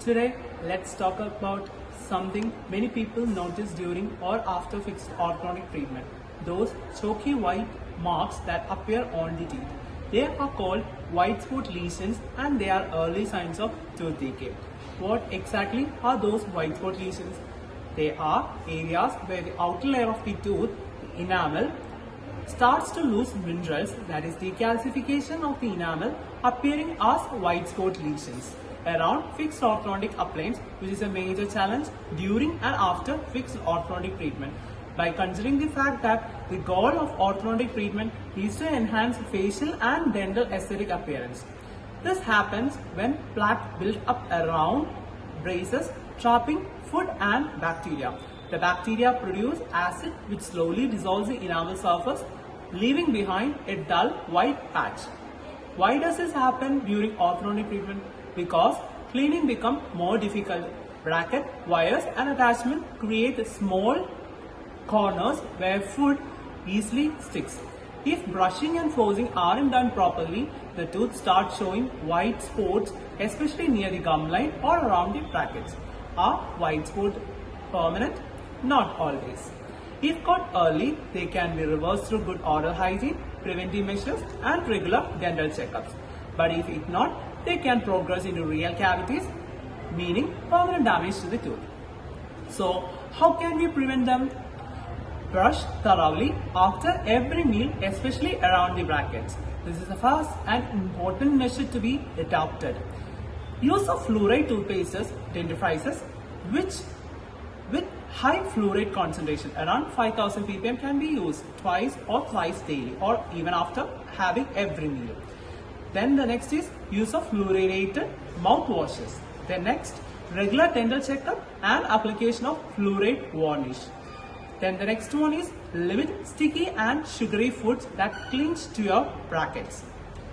Today, let's talk about something many people notice during or after fixed orthodontic treatment. Those chalky white marks that appear on the teeth. They are called white spot lesions and they are early signs of tooth decay. What exactly are those white spot lesions? They are areas where the outer layer of the tooth, the enamel, starts to lose minerals, that is decalcification of the enamel, appearing as white spot lesions around fixed orthodontic appliance, which is a major challenge during and after fixed orthodontic treatment. By considering the fact that the goal of orthodontic treatment is to enhance facial and dental aesthetic appearance. This happens when plaque builds up around braces, trapping food and bacteria. The bacteria produce acid which slowly dissolves the enamel surface, leaving behind a dull white patch. Why does this happen during orthodontic treatment? Because cleaning becomes more difficult. Bracket, wires and attachment create small corners where food easily sticks. If brushing and flossing aren't done properly, the tooth starts showing white spots, especially near the gum line or around the brackets. Are white spots permanent? Not always. If caught early, they can be reversed through good oral hygiene, preventive measures and regular dental checkups. But if ignored, they can progress into real cavities, meaning permanent damage to the tooth. So, how can we prevent them? Brush thoroughly after every meal, especially around the brackets. This is the first and important measure to be adopted. Use of fluoride toothpastes, dentifrices, which with high fluoride concentration around 5000 ppm can be used twice or thrice daily or even after having every meal. Then the next is use of fluoridated mouthwashes. The next, regular dental checkup and application of fluoride varnish. Then the next one is limit sticky and sugary foods that cling to your brackets.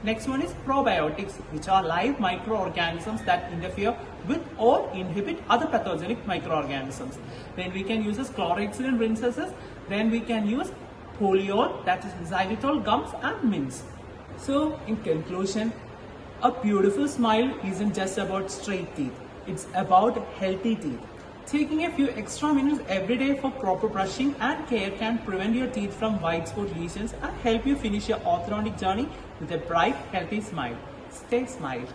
Next one is probiotics, which are live microorganisms that interfere with or inhibit other pathogenic microorganisms. Then we can use chlorhexidine rinses. Then we can use polyol, that is xylitol gums and mints. So in conclusion, a beautiful smile isn't just about straight teeth. It's about healthy teeth. Taking a few extra minutes every day for proper brushing and care can prevent your teeth from white spot lesions and help you finish your orthodontic journey with a bright, healthy smile. Stay smiled.